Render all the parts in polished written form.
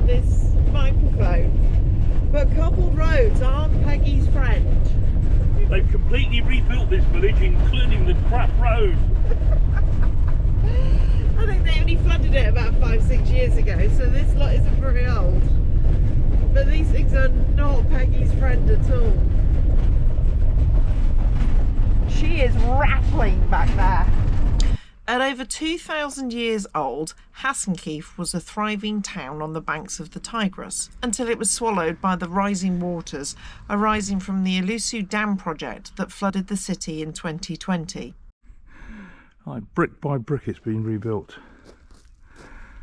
this microphone. But cobbled roads aren't Peggy's friend. They've completely rebuilt this village, including the crap road. I think they only flooded it about 5-6 years ago, so this lot isn't very old. But these things are not Peggy's friend at all. She is rattling back there. At over 2,000 years old, Hasankeyf was a thriving town on the banks of the Tigris until it was swallowed by the rising waters arising from the Ilısu Dam project that flooded the city in 2020. Like brick by brick it's been rebuilt.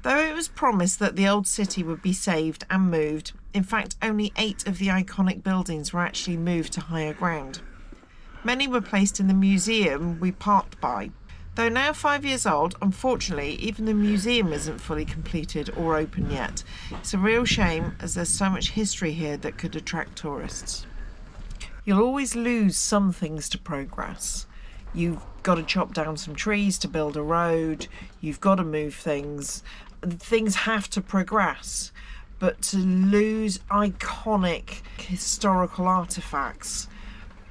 Though it was promised that the old city would be saved and moved, in fact only 8 of the iconic buildings were actually moved to higher ground. Many were placed in the museum we parked by. Though now 5 years old, unfortunately even the museum isn't fully completed or open yet. It's a real shame as there's so much history here that could attract tourists. You'll always lose some things to progress. You've got to chop down some trees to build a road, you've got to move things. Things have to progress, but to lose iconic historical artefacts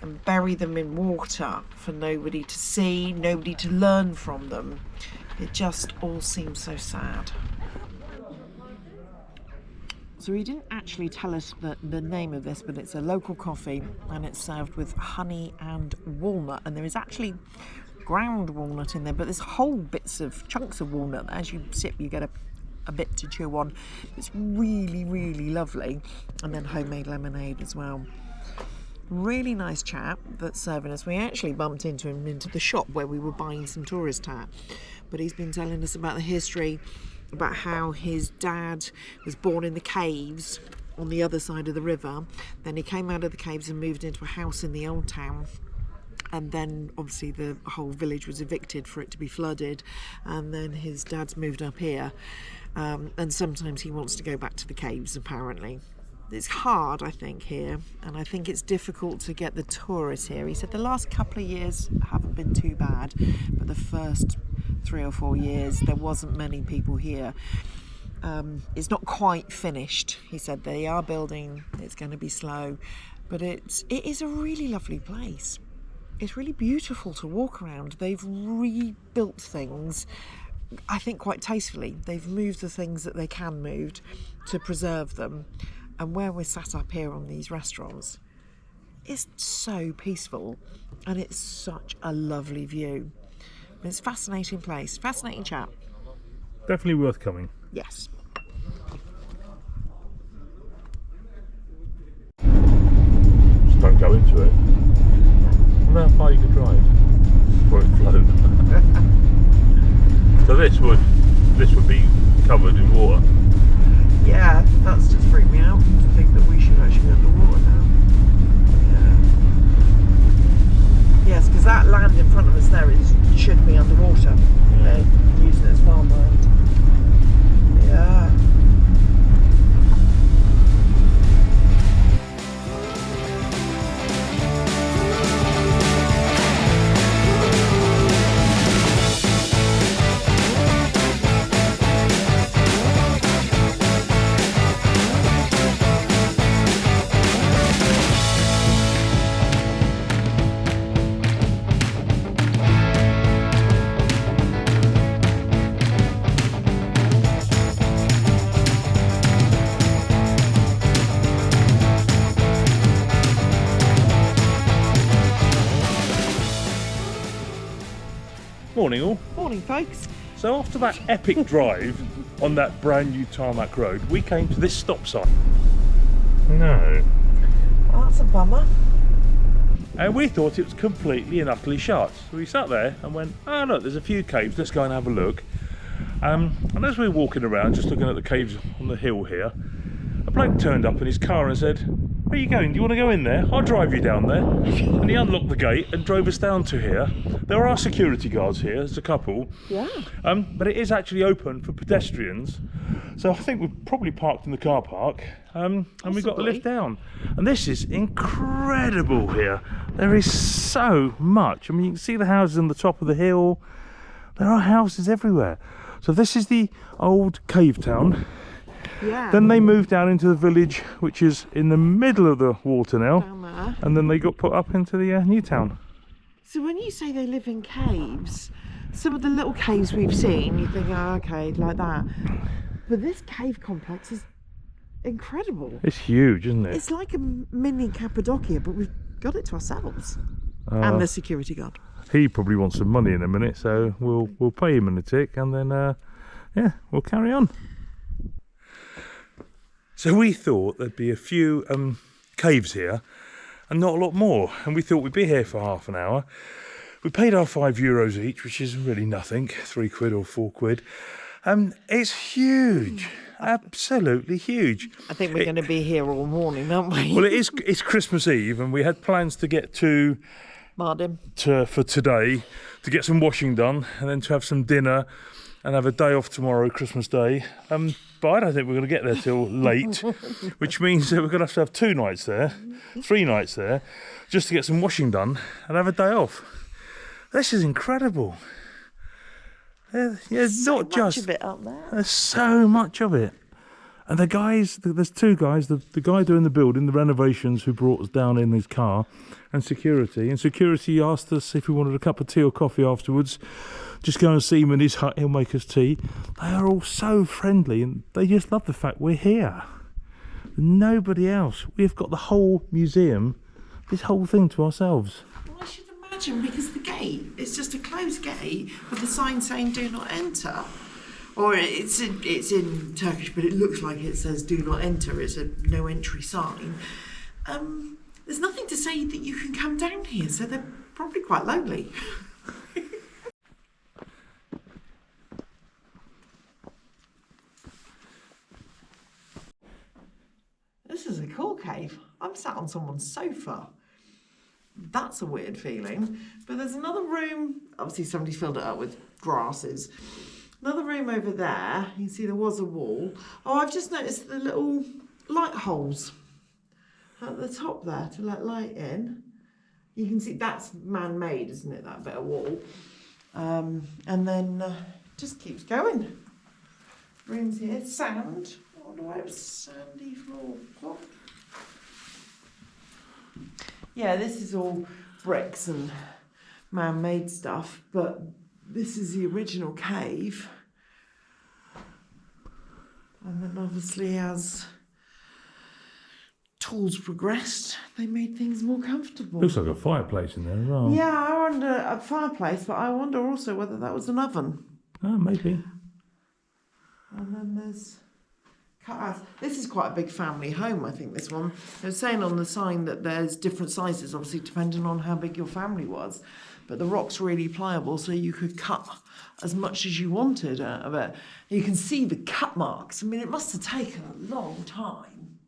and bury them in water for nobody to see, nobody to learn from them, it just all seems so sad. So he didn't actually tell us the name of this, but it's a local coffee and it's served with honey and walnut, and there is actually ground walnut in there, but there's whole bits of chunks of walnut. As you sip you get a bit to chew on. It's really, really lovely. And then homemade lemonade as well. Really nice chap that's serving us. We actually bumped into him into the shop where we were buying some tourist hat, but he's been telling us about the history, about how his dad was born in the caves on the other side of the river. Then he came out of the caves and moved into a house in the old town, and then obviously the whole village was evicted for it to be flooded, and then his dad's moved up here, and sometimes he wants to go back to the caves apparently. It's hard, I think, here, and I think it's difficult to get the tourists here. He said the last couple of years haven't been too bad, but the first 3 or 4 years there wasn't many people here. It's not quite finished. He said they are building, it's going to be slow, but it is a really lovely place. It's really beautiful to walk around. They've rebuilt things, I think, quite tastefully. They've moved the things that they can move to preserve them. And where we're sat up here on these restaurants, it's so peaceful and it's such a lovely view. It's a fascinating place, fascinating chap. Definitely worth coming. Yes. Just don't go into it. I wonder how far you could drive before it flowed. So this would be covered in water. Yeah, that's just freaked me out to think that we should actually be underwater now. Yeah. Yes, because that land in front of us there should be underwater. Yeah. They're using it as farmland. Yeah. Morning all. Morning, folks. So after that epic drive on that brand new tarmac road, we came to this stop sign. No. Well, that's a bummer. And we thought it was completely and utterly shut. So we sat there and went, oh look, there's a few caves, let's go and have a look. And as we were walking around, just looking at the caves on the hill here, a bloke turned up in his car and said, where are you going? Do you want to go in there? I'll drive you down there. And he unlocked the gate and drove us down to here. There are security guards here, there's a couple. Yeah. But it is actually open for pedestrians. So I think we've probably parked in the car park and we got a lift down. And this is incredible here. There is so much. I mean, you can see the houses on the top of the hill. There are houses everywhere. So this is the old cave town. Yeah. Then they moved down into the village, which is in the middle of the water now. Down there. And then they got put up into the new town. So when you say they live in caves, some of the little caves we've seen, you think, oh, okay, like that. But this cave complex is incredible. It's huge, isn't it? It's like a mini Cappadocia, but we've got it to ourselves. And the security guard. He probably wants some money in a minute, so we'll pay him in a tick, and then yeah, we'll carry on. So we thought there'd be a few caves here, and not a lot more. And we thought we'd be here for half an hour. We paid our €5 each, which is really nothing, £3 or £4. It's huge. Absolutely huge. I think we're going to be here all morning, aren't we? Well, it's Christmas Eve, and we had plans to get to Mardim. for today, to get some washing done, and then to have some dinner and have a day off tomorrow, Christmas Day. But I don't think we're going to get there till late, which means that we're going to have 2 nights there, 3 nights there, just to get some washing done and have a day off. This is incredible. Yeah, So not much just of it up there. There's so much of it. And the guys, there's 2 guys, the guy doing the building, the renovations, who brought us down in his car, and security. And security asked us if we wanted a cup of tea or coffee afterwards. Just go and see him in his hut, he'll make us tea. They are all so friendly, and they just love the fact we're here. Nobody else. We've got the whole museum, this whole thing to ourselves. Well, I should imagine, because the gate is just a closed gate with a sign saying "Do not enter." Or it's in Turkish, but it looks like it says "Do not enter." It's a no entry sign. There's nothing to say that you can come down here, so they're probably quite lonely. This is a cool cave. I'm sat on someone's sofa. That's a weird feeling. But there's another room. Obviously somebody's filled it up with grasses. Another room over there. You can see there was a wall. Oh, I've just noticed the little light holes at the top there to let light in. You can see that's man-made, isn't it, that bit of wall? And then just keeps going. Rooms here, sand. All the way up, sandy floor. What? Yeah, this is all bricks and man-made stuff, but this is the original cave. And then obviously as tools progressed, they made things more comfortable. Looks like a fireplace in there as well. Yeah, I wonder, a fireplace, but I wonder also whether that was an oven. Oh, maybe. And then there's cutouts. This is quite a big family home, I think, this one. They're saying on the sign that there's different sizes, obviously, depending on how big your family was. But the rock's really pliable, so you could cut as much as you wanted out of it. You can see the cut marks. I mean, it must have taken a long time.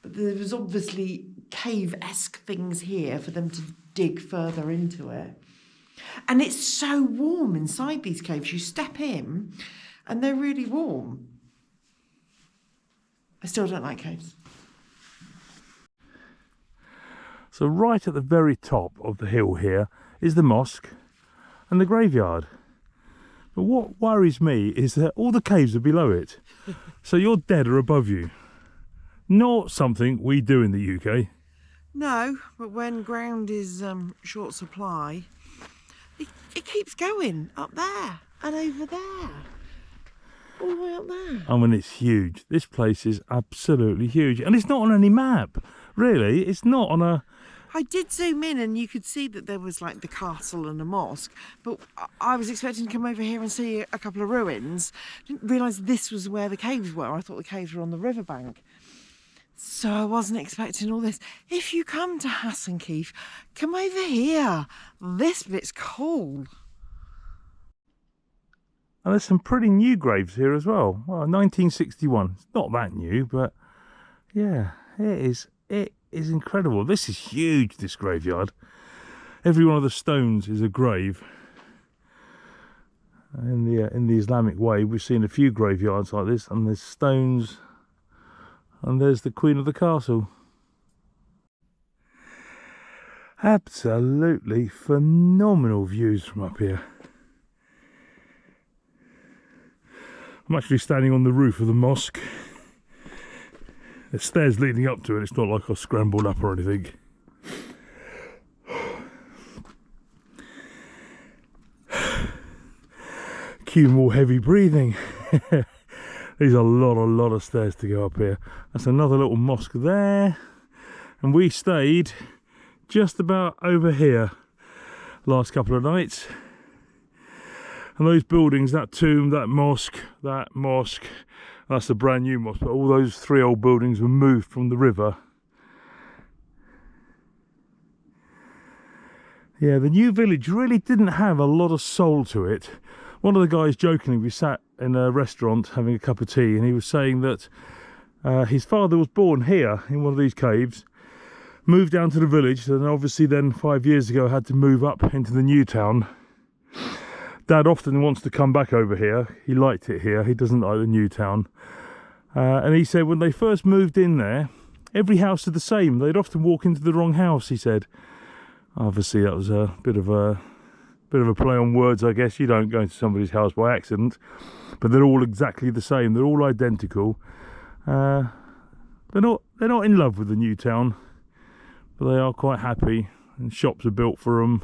But there was obviously cave-esque things here for them to dig further into it. And it's so warm inside these caves. You step in and they're really warm. I still don't like caves. So right at the very top of the hill here is the mosque and the graveyard. But what worries me is that all the caves are below it. So your dead are above you. Not something we do in the UK. No, but when ground is short supply, it keeps going up there and over there. All the way up there. I mean, it's huge. This place is absolutely huge. And it's not on any map. Really, it's not on a... I did zoom in and you could see that there was like the castle and a mosque, but I was expecting to come over here and see a couple of ruins. Didn't realise this was where the caves were. I thought the caves were on the riverbank. So I wasn't expecting all this. If you come to Hasankeyf, come over here. This bit's cool. And there's some pretty new graves here as well. Well, 1961. It's not that new, but yeah, it is incredible. This is huge, this graveyard. Every one of the stones is a grave. In the Islamic way, we've seen a few graveyards like this, and there's stones, and there's the Queen of the Castle. Absolutely phenomenal views from up here. I'm actually standing on the roof of the mosque. There's stairs leading up to it. It's not like I scrambled up or anything. Cue more heavy breathing. There's a lot of stairs to go up here. That's another little mosque there. And we stayed just about over here last couple of nights. And those buildings, that tomb, that mosque, that's a brand new mosque. But all those three old buildings were moved from the river. Yeah, the new village really didn't have a lot of soul to it. One of the guys jokingly, we sat in a restaurant having a cup of tea, and he was saying that his father was born here in one of these caves, moved down to the village, and obviously then 5 years ago had to move up into the new town. Dad often wants to come back over here. He liked it here. He doesn't like the new town. And he said when they first moved in there, every house is the same. They'd often walk into the wrong house, he said. Obviously that was a bit of a play on words, I guess. You don't go into somebody's house by accident, but they're all exactly the same. They're all identical. They're not in love with the new town, but they are quite happy, and shops are built for them.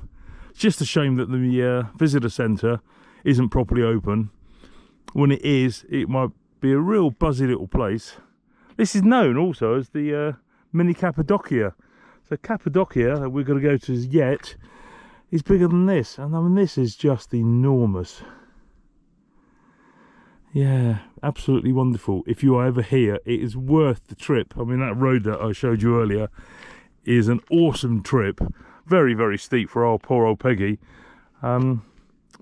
It's just a shame that the visitor centre isn't properly open. When it is, it might be a real buzzy little place. This is known also as the mini Cappadocia. So Cappadocia, that we're going to go to yet, is bigger than this, and I mean this is just enormous. Yeah, absolutely wonderful. If you are ever here, it is worth the trip. I mean, that road that I showed you earlier is an awesome trip. Very steep for our poor old Peggy. But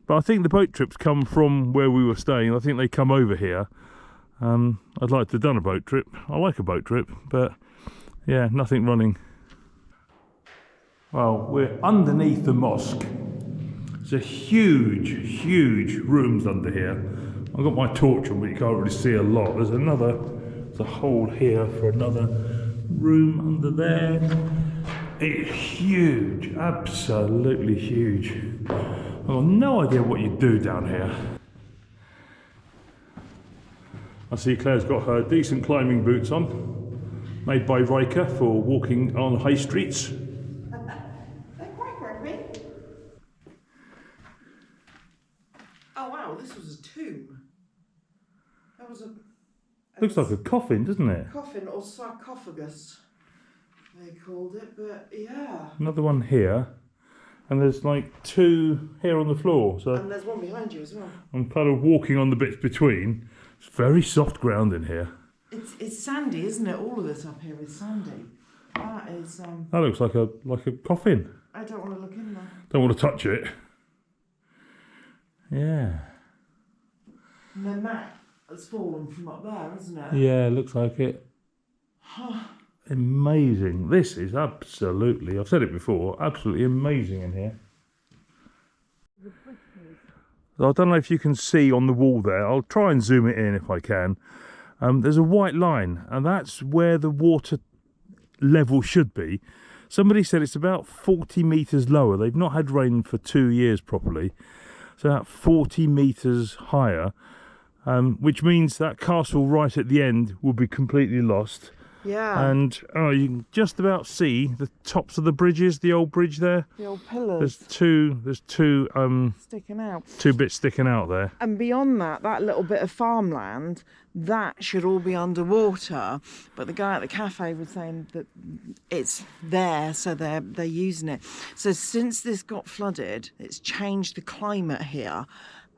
I think the boat trips come from where we were staying. I think they come over here. I'd like to have done a boat trip. I like a boat trip, but yeah, nothing running. Well, we're underneath the mosque. It's a huge rooms under here. I've got my torch on, but you can't really see a lot. There's a hole here for another room under there. It's huge, absolutely huge. I've got no idea what you do down here. I see Claire's got her decent climbing boots on, made by Riker for walking on high streets. Oh wow, this was a tomb. That was a Looks like a coffin, doesn't it? Coffin or sarcophagus, they called it, but yeah. Another one here, and there's like two here on the floor. So and there's one behind you as well. I'm kind of walking on the bits between. It's very soft ground in here. It's sandy, isn't it? All of this up here is sandy. That is. That looks like a coffin. I don't want to look in there. Don't want to touch it. Yeah. And then that has fallen from up there, isn't it? Yeah, looks like it. Amazing. This is absolutely, I've said it before, absolutely amazing in here. I don't know if you can see on the wall there. I'll try and zoom it in if I can. There's a white line, and that's where the water level should be. Somebody said it's about 40 metres lower. They've not had rain for 2 years properly. So about 40 metres higher, which means that castle right at the end will be completely lost. Yeah. And you can just about see the tops of the bridges, the old bridge there. The old pillars. There's two sticking out. Two bits sticking out there. And beyond that, that little bit of farmland, that should all be underwater. But the guy at the cafe was saying that it's there, so they're using it. So since this got flooded, it's changed the climate here.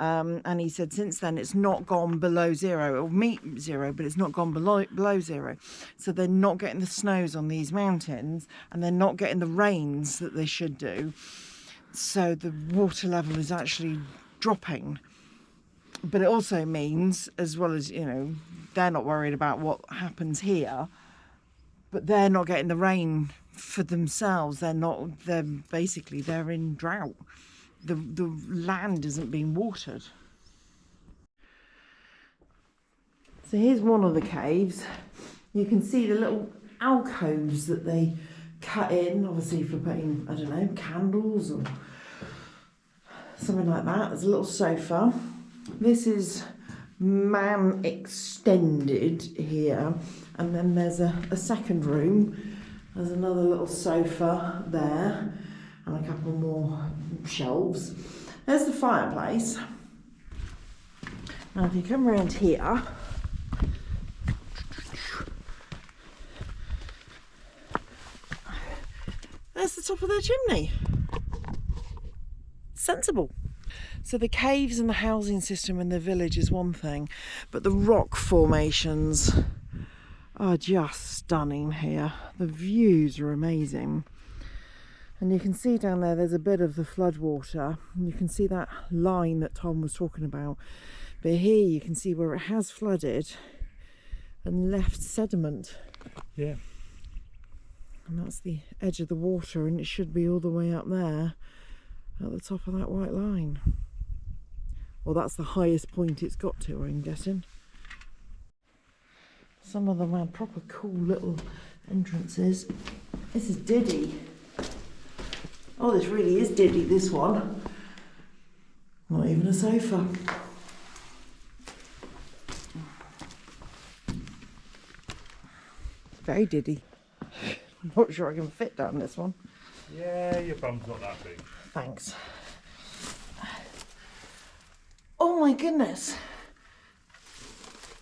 And he said since then it's not gone below zero. It'll meet zero, but it's not gone below zero. So they're not getting the snows on these mountains, and they're not getting the rains that they should do. So the water level is actually dropping. But it also means, as well as, you know, they're not worried about what happens here, but they're not getting the rain for themselves. They're in drought. The land isn't being watered. So here's one of the caves. You can see the little alcoves that they cut in, obviously for putting, I don't know, candles or something like that. There's a little sofa. This is man extended here, and then there's a second room. There's another little sofa there and a couple more shelves. There's the fireplace. Now if you come around here, there's the top of their chimney. Sensible. So the caves and the housing system in the village is one thing, but the rock formations are just stunning here. The views are amazing. And you can see down there's a bit of the floodwater, and you can see that line that Tom was talking about. But here you can see where it has flooded and left sediment. Yeah. And that's the edge of the water, and it should be all the way up there at the top of that white line. Well, that's the highest point it's got to, I'm guessing. Some of them had proper cool little entrances. This is Diddy. Oh, this really is Diddy, this one. Not even a sofa. Very Diddy. I'm not sure I can fit down this one. Yeah, your bum's not that big. Thanks. Oh my goodness.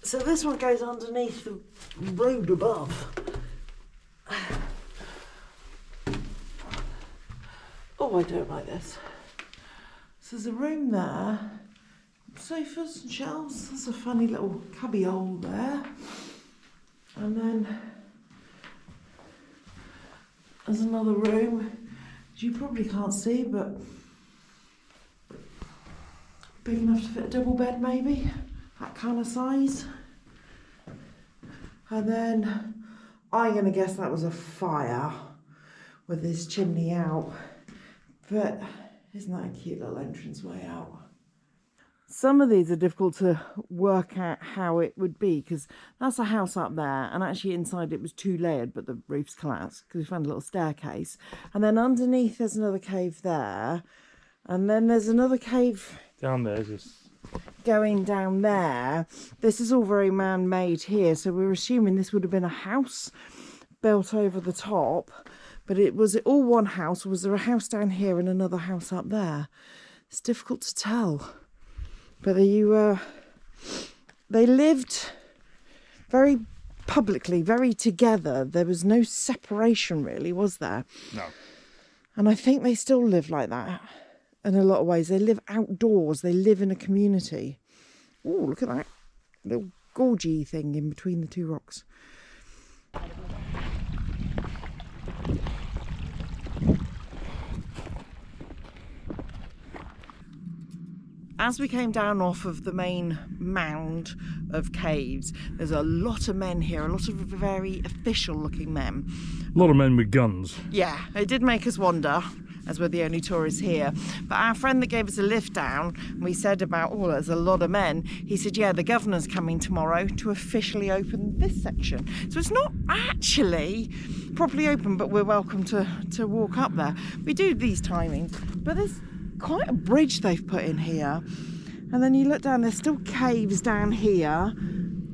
So this one goes underneath the road above. Oh, I don't like this. So there's a room there, sofas and shelves. There's a funny little cubby hole there. And then there's another room, which you probably can't see, but big enough to fit a double bed maybe, that kind of size. And then I'm going to guess that was a fire with this chimney out. But isn't that a cute little entrance way out? Some of these are difficult to work out how it would be, because that's a house up there, and actually inside it was 2-layered, but the roof's collapsed because we found a little staircase. And then underneath there's another cave there, and then there's another cave Down there, just going down there. This is all very man-made here, so we're assuming this would have been a house built over the top. But was it all one house, or was there a house down here and another house up there? It's difficult to tell. But they lived very publicly, very together. There was no separation really, was there? no. And I think they still live like that in a lot of ways. They live outdoors. They live in a community. Oh, look at that little gorgy thing in between the two rocks. As we came down off of the main mound of caves, there's a lot of men here, a lot of very official looking men. A lot of men with guns. Yeah, it did make us wonder, as we're the only tourists here. But our friend that gave us a lift down, we said about, oh, there's a lot of men. He said, yeah, the governor's coming tomorrow to officially open this section. So it's not actually properly open, but we're welcome to walk up there. We do these timings, but there's quite a bridge they've put in here. And then you look down, there's still caves down here.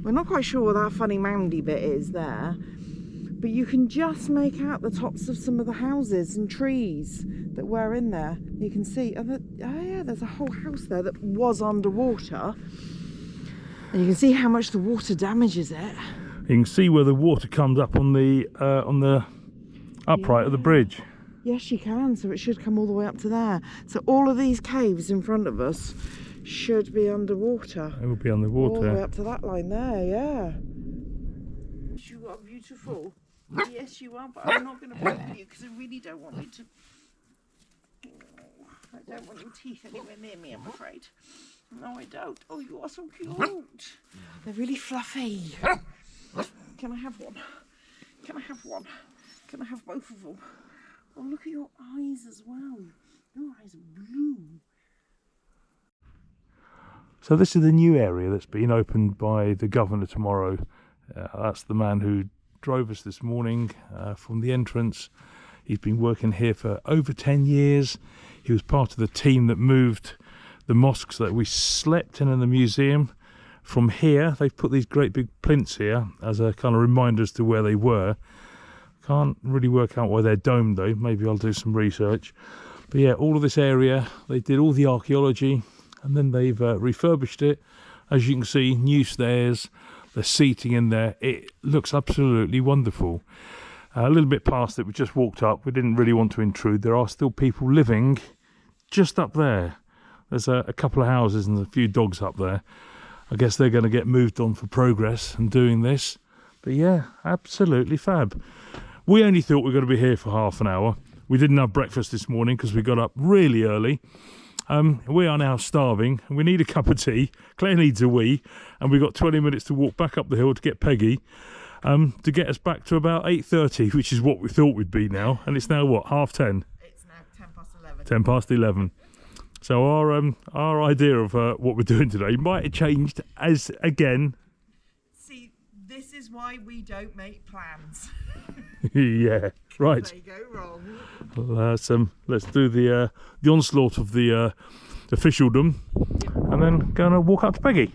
We're not quite sure what that funny moundy bit is there. But you can just make out the tops of some of the houses and trees that were in there. You can see, oh yeah, there's a whole house there that was underwater. And you can see how much the water damages it. You can see where the water comes up on the upright of the bridge. Yes, you can. So it should come all the way up to there. So all of these caves in front of us should be underwater. It will be underwater. All the way up to that line there, yeah. You are beautiful. Yes, you are, but I'm not going to poke you because I really don't want you to. Oh, I don't want your teeth anywhere near me, I'm afraid. No, I don't. Oh, you are so cute. They're really fluffy. Can I have one? Can I have one? Can I have both of them? Oh, look at your eyes as well. Your eyes are blue. So this is the new area that's been opened by the governor tomorrow. That's the man who drove us this morning from the entrance. He's been working here for over 10 years. He was part of the team that moved the mosques that we slept in the museum From here, they've put these great big plinths here as a kind of reminder as to where they were. Can't really work out why they're domed though. Maybe I'll do some research. But yeah, all of this area, they did all the archaeology and then they've refurbished it. As you can see, new stairs, the seating in there. It looks absolutely wonderful. A little bit past it, we just walked up. We didn't really want to intrude. There are still people living just up there. There's a couple of houses and a few dogs up there. I guess they're going to get moved on for progress and doing this. But yeah, absolutely fab. We only thought we were going to be here for half an hour. We didn't have breakfast this morning because we got up really early. We are now starving and we need a cup of tea. Claire needs a wee, and we've got 20 minutes to walk back up the hill to get Peggy to get us back to about 8:30, which is what we thought we'd be now. And it's now what, 10:30? It's now 10 past 11. 10 past 11. So our idea of what we're doing today might have changed as again. See, this is why we don't make plans. Yeah, right. They go wrong. Let's do the onslaught of the officialdom, and then gonna walk up to Peggy.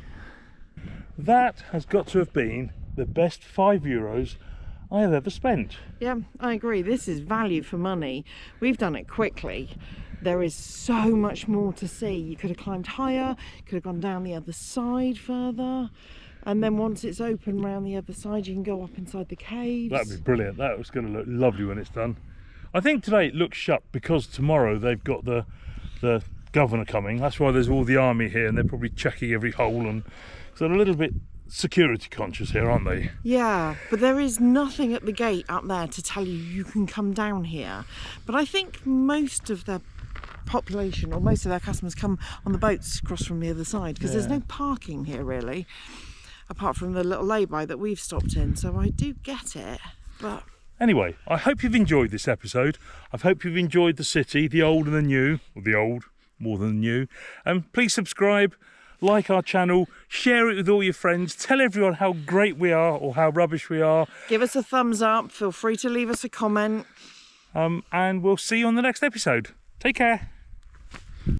That has got to have been the best €5 I have ever spent. Yeah, I agree. This is value for money. We've done it quickly. There is so much more to see. You could have climbed higher, could have gone down the other side further, and then once it's open round the other side, you can go up inside the caves. That'd be brilliant. That was going to look lovely when it's done. I think today it looks shut because tomorrow they've got the governor coming. That's why there's all the army here, and they're probably checking every hole, and so they're a little bit security conscious here, aren't they? Yeah, but there is nothing at the gate up there to tell you can come down here. But I think most of their population, or most of their customers, come on the boats across from the other side, because there's no parking here really, apart from the little lay-by that we've stopped in. So I do get it, but anyway, I hope you've enjoyed this episode. I hope you've enjoyed the city, the old and the new, or the old more than the new. Please subscribe, like our channel, share it with all your friends, tell everyone how great we are or how rubbish we are. Give us a thumbs up, feel free to leave us a comment. And we'll see you on the next episode. Take care.